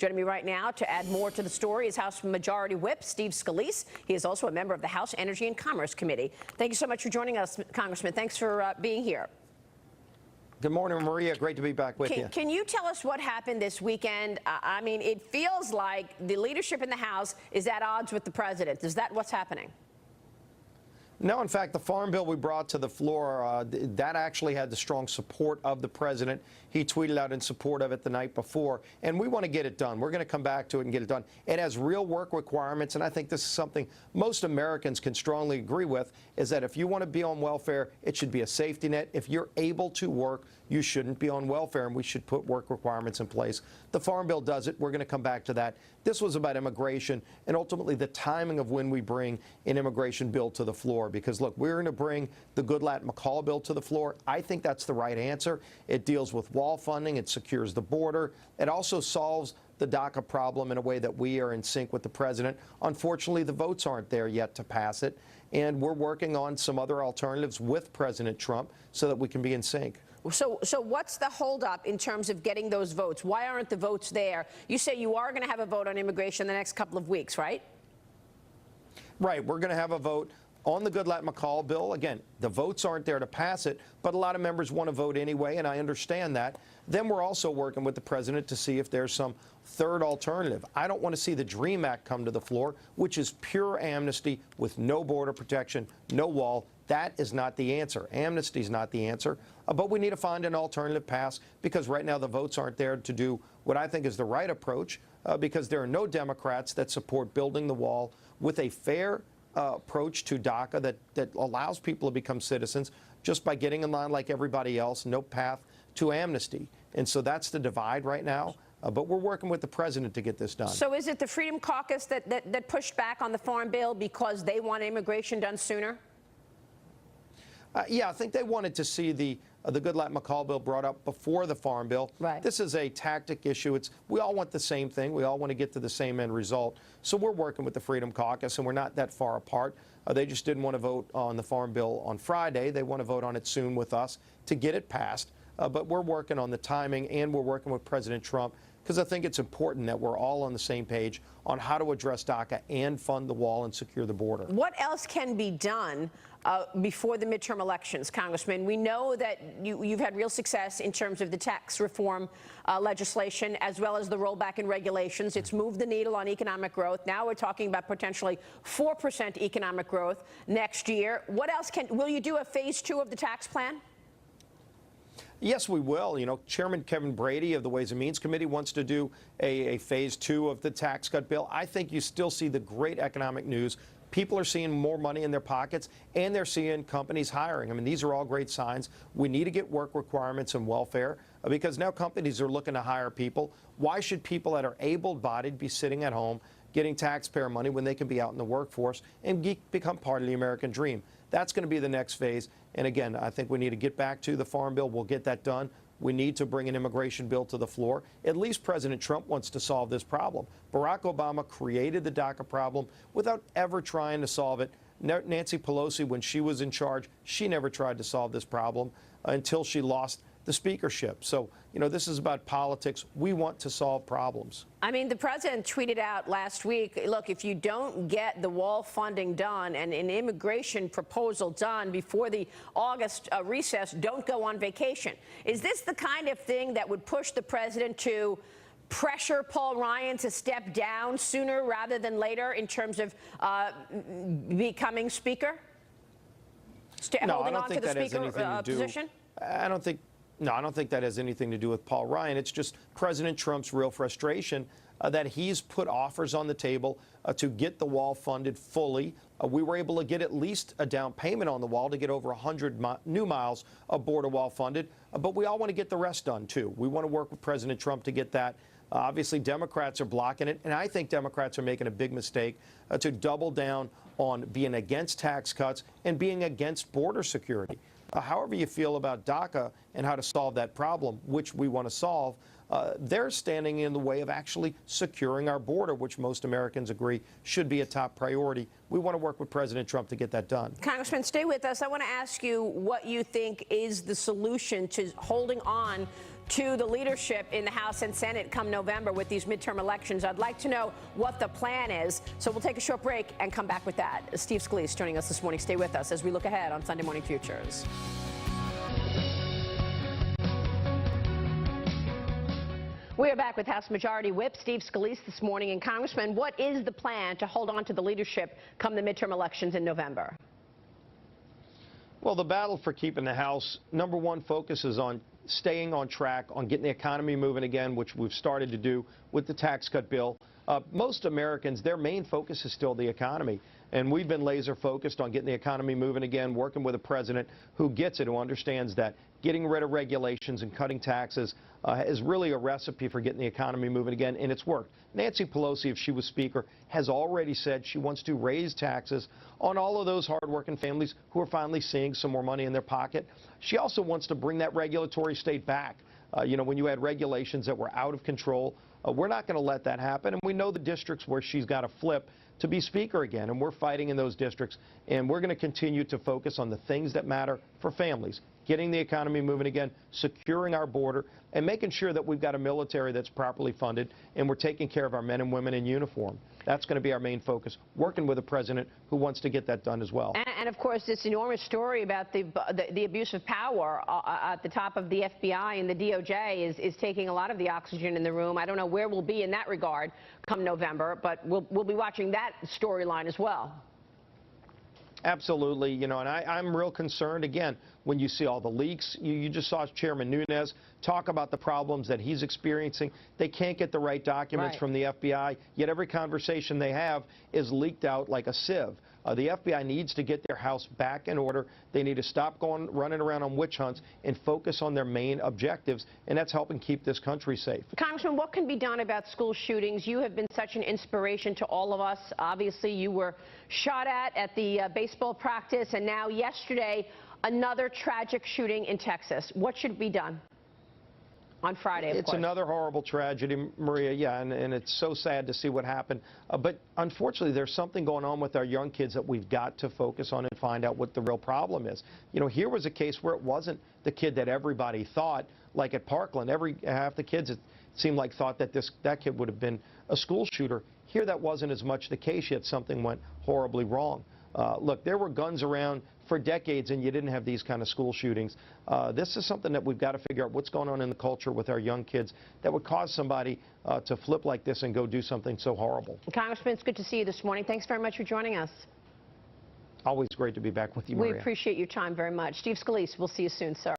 Joining me right now to add more to the story is House Majority Whip Steve Scalise. He is also a member of the House Energy and Commerce Committee. Thank you so much for joining us, Congressman. Thanks for being here. Good morning, Maria. Great to be back with you. Can you tell us what happened this weekend? I mean, it feels like the leadership in the House is at odds with the president. Is that what's happening? No, in fact, the farm bill we brought to the floor, that actually had the strong support of the president. He tweeted out in support of it the night before, and we want to get it done. We're going to come back to it and get it done. It has real work requirements, and I think this is something most Americans can strongly agree with, is that if you want to be on welfare, it should be a safety net. If you're able to work, you shouldn't be on welfare, and we should put work requirements in place. The farm bill does it. We're going to come back to that. This was about immigration and ultimately the timing of when we bring an immigration bill to the floor. Because, look, we're going to bring the Goodlatte-McCall bill to the floor. I think that's the right answer. It deals with wall funding. It secures the border. It also solves the DACA problem in a way that we are in sync with the president. Unfortunately, the votes aren't there yet to pass it. And we're working on some other alternatives with President Trump so that we can be in sync. So what's the holdup in terms of getting those votes? Why aren't the votes there? You say you are going to have a vote on immigration in the next couple of weeks, right? Right. We're going to have a vote on the Goodlatte-McCall bill. Again, the votes aren't there to pass it, but a lot of members want to vote anyway, and I understand that. Then we're also working with the president to see if there's some third alternative. I don't want to see the DREAM Act come to the floor, which is pure amnesty with no border protection, no wall. That is not the answer. Amnesty is not the answer. But we need to find an alternative pass because right now the votes aren't there to do what I think is the right approach because there are no Democrats that support building the wall with a fair approach to DACA that allows people to become citizens just by getting in line like everybody else, no path to amnesty. And so that's the divide right now. But we're working with the president to get this done. So is it the Freedom Caucus that pushed back on the farm bill because they want immigration done sooner? Yeah, I think they wanted to see the Goodlatte-McCall bill brought up before the farm bill. Right. This is a tactic issue. We all want the same thing. We all want to get to the same end result. So we're working with the Freedom Caucus, and we're not that far apart. They just didn't want to vote on the farm bill on Friday. They want to vote on it soon with us to get it passed. But we're working on the timing, and we're working with President Trump because I think it's important that we're all on the same page on how to address DACA and fund the wall and secure the border. What else can be done before the midterm elections, Congressman? We know that you've had real success in terms of the tax reform legislation as well as the rollback in regulations. It's moved the needle on economic growth. Now we're talking about potentially 4% economic growth next year. What else will you do a phase 2 of the tax plan? Yes, we will. You know, Chairman Kevin Brady of the Ways and Means Committee wants to do a phase 2 of the tax cut bill. I think you still see the great economic news. People are seeing more money in their pockets, and they're seeing companies hiring. I mean, these are all great signs. We need to get work requirements and welfare because now companies are looking to hire people. Why should people that are able-bodied be sitting at home getting taxpayer money when they can be out in the workforce and become part of the American dream? That's going to be the next phase. And again, I think we need to get back to the farm bill. We'll get that done. We need to bring an immigration bill to the floor. At least President Trump wants to solve this problem. Barack Obama created the DACA problem without ever trying to solve it. Nancy Pelosi, when she was in charge, she never tried to solve this problem until she lost the speakership. So, you know, this is about politics. We want to solve problems. I mean, the president tweeted out last week, look, if you don't get the wall funding done and an immigration proposal done before the August recess, don't go on vacation. Is this the kind of thing that would push the president to pressure Paul Ryan to step down sooner rather than later in terms of becoming speaker? Holding on to the speaker position? No, I don't think that has anything to do with Paul Ryan. It's just President Trump's real frustration that he's put offers on the table to get the wall funded fully. We were able to get at least a down payment on the wall to get over 100 new miles of border wall funded. But we all want to get the rest done, too. We want to work with President Trump to get that. Obviously, Democrats are blocking it. And I think Democrats are making a big mistake to double down on being against tax cuts and being against border security. However you feel about DACA and how to solve that problem, which we want to solve, they're standing in the way of actually securing our border, which most Americans agree should be a top priority. We want to work with President Trump to get that done. Congressman, stay with us. I want to ask you what you think is the solution to holding on to the leadership in the House and Senate come November with these midterm elections. I'd like to know what the plan is. So we'll take a short break and come back with that. Steve Scalise joining us this morning. Stay with us as we look ahead on Sunday Morning Futures. We are back with House Majority Whip Steve Scalise this morning. And Congressman, what is the plan to hold on to the leadership come the midterm elections in November? Well, the battle for keeping the House, number one, focuses on staying on track, on getting the economy moving again, which we've started to do with the tax cut bill. Most Americans, their main focus is still the economy. And we've been laser focused on getting the economy moving again, working with a president who gets it, who understands that getting rid of regulations and cutting taxes is really a recipe for getting the economy moving again, and it's worked. Nancy Pelosi, if she was Speaker, has already said she wants to raise taxes on all of those hardworking families who are finally seeing some more money in their pocket. She also wants to bring that regulatory state back. You know, when you had regulations that were out of control, we're not going to let that happen. And we know the districts where she's got to flip to be Speaker again, and we're fighting in those districts. And we're going to continue to focus on the things that matter for families, getting the economy moving again, securing our border, and making sure that we've got a military that's properly funded and we're taking care of our men and women in uniform. That's going to be our main focus, working with a president who wants to get that done as well. And of course, this enormous story about the abuse of power at the top of the FBI and the DOJ is taking a lot of the oxygen in the room. I don't know where we'll be in that regard come November, but we'll be watching that storyline as well. Absolutely, you know, and I'm real concerned, again, when you see all the leaks. You just saw Chairman Nunes talk about the problems that he's experiencing. They can't get the right documents from the FBI, yet every conversation they have is leaked out like a sieve. The FBI needs to get their house back in order. They need to stop running around on witch hunts and focus on their main objectives, and that's helping keep this country safe. Congressman, what can be done about school shootings? You have been such an inspiration to all of us. Obviously, you were shot at the baseball practice, and now yesterday, another tragic shooting in Texas. What should be done? On Friday, of course. It's another horrible tragedy, Maria, yeah, and it's so sad to see what happened. But unfortunately, there's something going on with our young kids that we've got to focus on and find out what the real problem is. You know, here was a case where it wasn't the kid that everybody thought, like at Parkland. Half the kids, it seemed like, thought that that kid would have been a school shooter. Here, that wasn't as much the case, yet something went horribly wrong. Look, there were guns around for decades, and you didn't have these kind of school shootings. This is something that we've got to figure out what's going on in the culture with our young kids that would cause somebody to flip like this and go do something so horrible. Congressman, it's good to see you this morning. Thanks very much for joining us. Always great to be back with you, Maria. We appreciate your time very much. Steve Scalise, we'll see you soon, sir.